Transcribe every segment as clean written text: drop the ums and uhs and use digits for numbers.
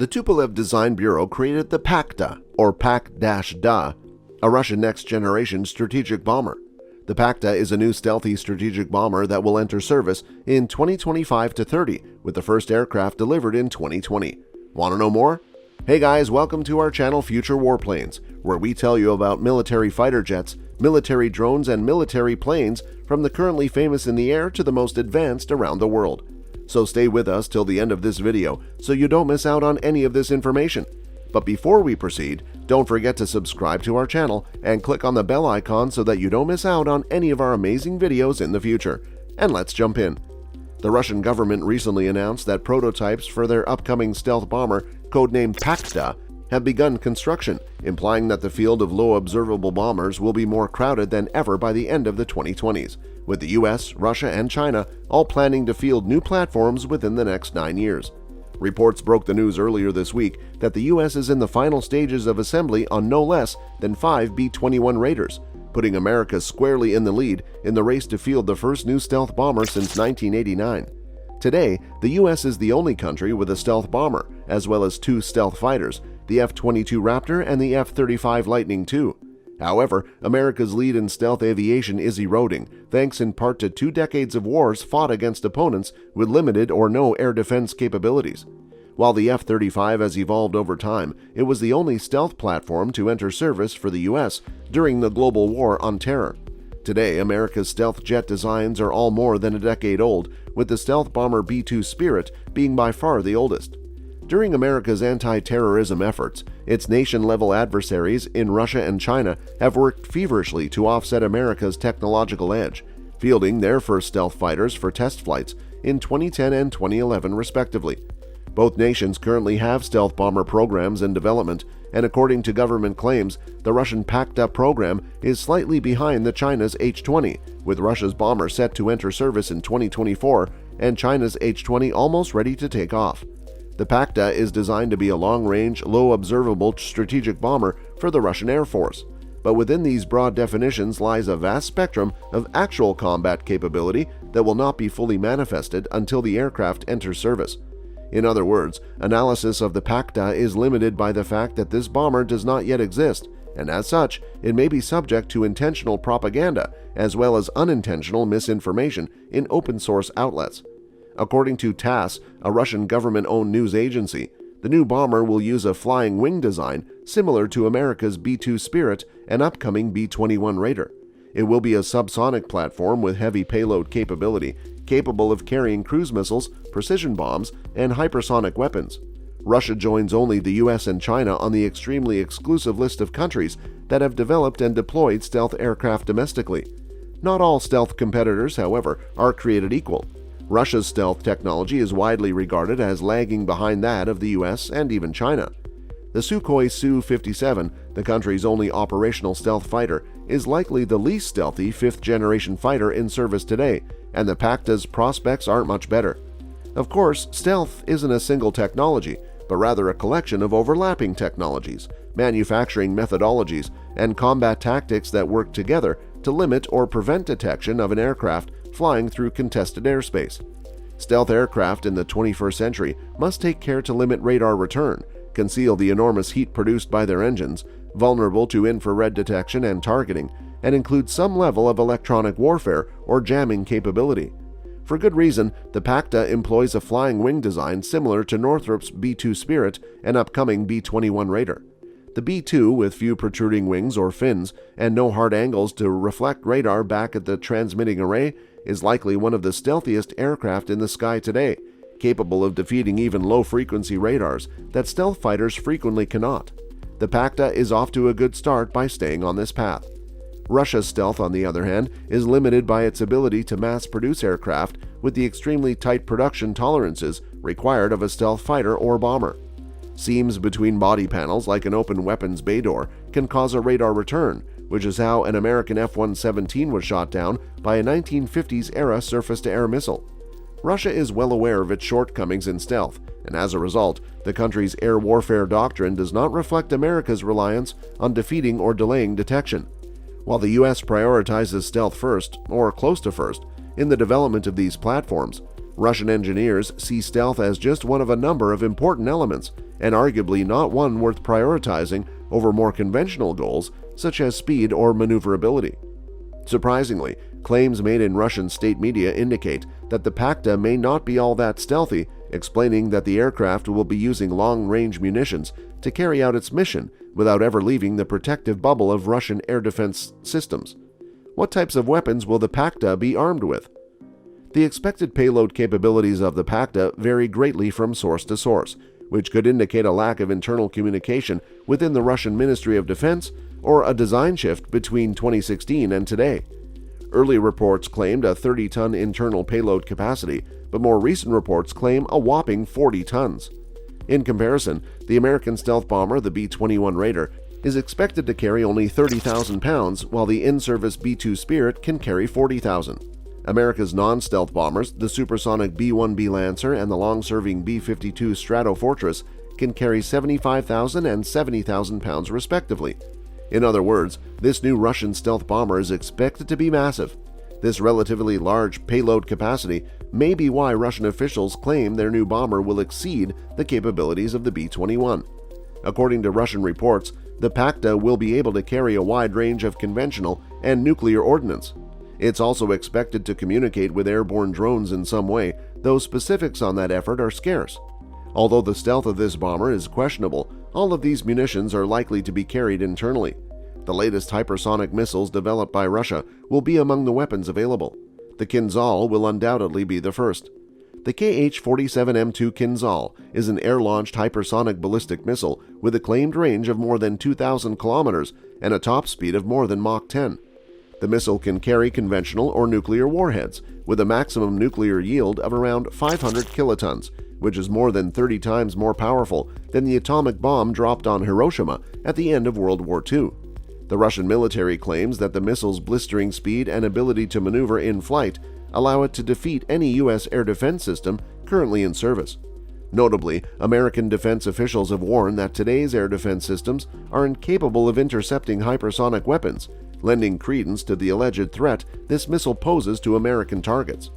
The Tupolev Design Bureau created the PAK-DA, or PAK-DA, a Russian next-generation strategic bomber. The PAK-DA is a new stealthy strategic bomber that will enter service in 2025-30, with the first aircraft delivered in 2020. Want to know more? Hey guys, welcome to our channel Future Warplanes, where we tell you about military fighter jets, military drones, and military planes, from the currently famous in the air to the most advanced around the world. So stay with us till the end of this video so you don't miss out on any of this information. But before we proceed, don't forget to subscribe to our channel and click on the bell icon so that you don't miss out on any of our amazing videos in the future. And let's jump in. The Russian government recently announced that prototypes for their upcoming stealth bomber, codenamed PAK-DA, have begun construction, implying that the field of low-observable bombers will be more crowded than ever by the end of the 2020s, with the US, Russia, and China all planning to field new platforms within the next 9 years. Reports broke the news earlier this week that the US is in the final stages of assembly on no less than 5 B-21 Raiders, putting America squarely in the lead in the race to field the first new stealth bomber since 1989. Today, the US is the only country with a stealth bomber, as well as 2 stealth fighters, the F-22 Raptor and the F-35 Lightning II. However, America's lead in stealth aviation is eroding, thanks in part to 2 decades of wars fought against opponents with limited or no air defense capabilities. While the F-35 has evolved over time, it was the only stealth platform to enter service for the US during the global war on terror. Today, America's stealth jet designs are all more than a decade old, with the stealth bomber B-2 Spirit being by far the oldest. During America's anti-terrorism efforts, its nation-level adversaries in Russia and China have worked feverishly to offset America's technological edge, fielding their first stealth fighters for test flights in 2010 and 2011 respectively. Both nations currently have stealth bomber programs in development, and according to government claims, the Russian PAK-DA program is slightly behind the China's H-20, with Russia's bomber set to enter service in 2024 and China's H-20 almost ready to take off. The PAK-DA is designed to be a long-range, low-observable strategic bomber for the Russian Air Force, but within these broad definitions lies a vast spectrum of actual combat capability that will not be fully manifested until the aircraft enters service. In other words, analysis of the PAK-DA is limited by the fact that this bomber does not yet exist, and as such, it may be subject to intentional propaganda as well as unintentional misinformation in open-source outlets. According to TASS, a Russian government-owned news agency, the new bomber will use a flying wing design similar to America's B-2 Spirit and upcoming B-21 Raider. It will be a subsonic platform with heavy payload capability, capable of carrying cruise missiles, precision bombs, and hypersonic weapons. Russia joins only the US and China on the extremely exclusive list of countries that have developed and deployed stealth aircraft domestically. Not all stealth competitors, however, are created equal. Russia's stealth technology is widely regarded as lagging behind that of the US and even China. The Sukhoi Su-57, the country's only operational stealth fighter, is likely the least stealthy 5th-generation fighter in service today, and the PAK-DA's prospects aren't much better. Of course, stealth isn't a single technology, but rather a collection of overlapping technologies, manufacturing methodologies, and combat tactics that work together to limit or prevent detection of an aircraft flying through contested airspace. Stealth aircraft in the 21st century must take care to limit radar return, conceal the enormous heat produced by their engines, vulnerable to infrared detection and targeting, and include some level of electronic warfare or jamming capability. For good reason, the PAK-DA employs a flying wing design similar to Northrop's B-2 Spirit and upcoming B-21 Raider. The B-2, with few protruding wings or fins and no hard angles to reflect radar back at the transmitting array, is likely one of the stealthiest aircraft in the sky today, capable of defeating even low-frequency radars that stealth fighters frequently cannot. The PAK-DA is off to a good start by staying on this path. Russia's stealth, on the other hand, is limited by its ability to mass-produce aircraft with the extremely tight production tolerances required of a stealth fighter or bomber. Seams between body panels, like an open weapons bay door, can cause a radar return, which is how an American F-117 was shot down by a 1950s-era surface-to-air missile. Russia is well aware of its shortcomings in stealth, and as a result, the country's air warfare doctrine does not reflect America's reliance on defeating or delaying detection. While the US prioritizes stealth first, or close to first, in the development of these platforms, Russian engineers see stealth as just one of a number of important elements, and arguably not one worth prioritizing over more conventional goals such as speed or maneuverability. Surprisingly, claims made in Russian state media indicate that the PAK-DA may not be all that stealthy, explaining that the aircraft will be using long-range munitions to carry out its mission without ever leaving the protective bubble of Russian air defense systems. What types of weapons will the PAK-DA be armed with? The expected payload capabilities of the PAK-DA vary greatly from source to source, which could indicate a lack of internal communication within the Russian Ministry of Defense or a design shift between 2016 and today. Early reports claimed a 30-ton internal payload capacity, but more recent reports claim a whopping 40 tons. In comparison, the American stealth bomber, the B-21 Raider, is expected to carry only 30,000 pounds, while the in-service B-2 Spirit can carry 40,000. America's non-stealth bombers, the supersonic B-1B Lancer and the long-serving B-52 Stratofortress, can carry 75,000 and 70,000 pounds respectively. In other words, this new Russian stealth bomber is expected to be massive. This relatively large payload capacity may be why Russian officials claim their new bomber will exceed the capabilities of the B-21. According to Russian reports, the PAK-DA will be able to carry a wide range of conventional and nuclear ordnance. It's also expected to communicate with airborne drones in some way, though specifics on that effort are scarce. Although the stealth of this bomber is questionable, all of these munitions are likely to be carried internally. The latest hypersonic missiles developed by Russia will be among the weapons available. The Kinzhal will undoubtedly be the first. The Kh-47M2 Kinzhal is an air-launched hypersonic ballistic missile with a claimed range of more than 2,000 kilometers and a top speed of more than Mach 10. The missile can carry conventional or nuclear warheads, with a maximum nuclear yield of around 500 kilotons, which is more than 30 times more powerful than the atomic bomb dropped on Hiroshima at the end of World War II. The Russian military claims that the missile's blistering speed and ability to maneuver in flight allow it to defeat any U.S. air defense system currently in service. Notably, American defense officials have warned that today's air defense systems are incapable of intercepting hypersonic weapons, lending credence to the alleged threat this missile poses to American targets.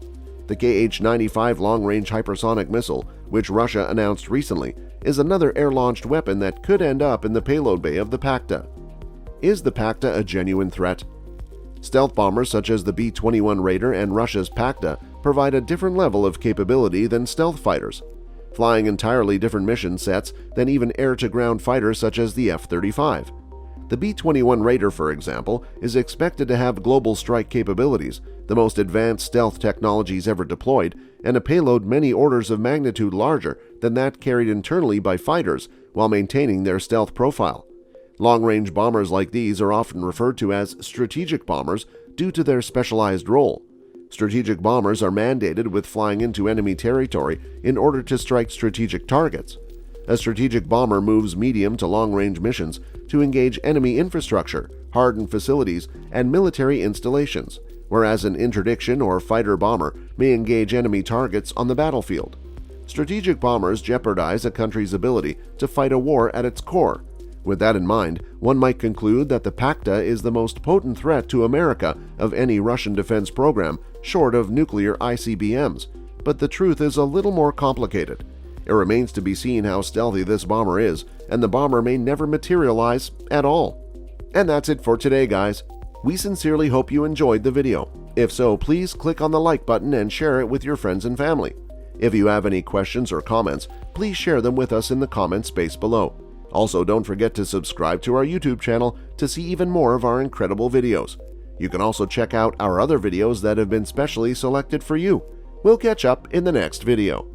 The Kh-95 long-range hypersonic missile, which Russia announced recently, is another air-launched weapon that could end up in the payload bay of the PAK-DA. Is the PAK-DA a genuine threat? Stealth bombers such as the B-21 Raider and Russia's PAK-DA provide a different level of capability than stealth fighters, flying entirely different mission sets than even air-to-ground fighters such as the F-35. The B-21 Raider, for example, is expected to have global strike capabilities, the most advanced stealth technologies ever deployed, and a payload many orders of magnitude larger than that carried internally by fighters while maintaining their stealth profile. Long-range bombers like these are often referred to as strategic bombers due to their specialized role. Strategic bombers are mandated with flying into enemy territory in order to strike strategic targets. A strategic bomber moves medium to long-range missions to engage enemy infrastructure, hardened facilities, and military installations, whereas an interdiction or fighter bomber may engage enemy targets on the battlefield. Strategic bombers jeopardize a country's ability to fight a war at its core. With that in mind, one might conclude that the PAK-DA is the most potent threat to America of any Russian defense program short of nuclear ICBMs, but the truth is a little more complicated. It remains to be seen how stealthy this bomber is, and the bomber may never materialize at all. And that's it for today, guys. We sincerely hope you enjoyed the video. If so, please click on the like button and share it with your friends and family. If you have any questions or comments, please share them with us in the comment space below. Also, don't forget to subscribe to our YouTube channel to see even more of our incredible videos. You can also check out our other videos that have been specially selected for you. We'll catch up in the next video.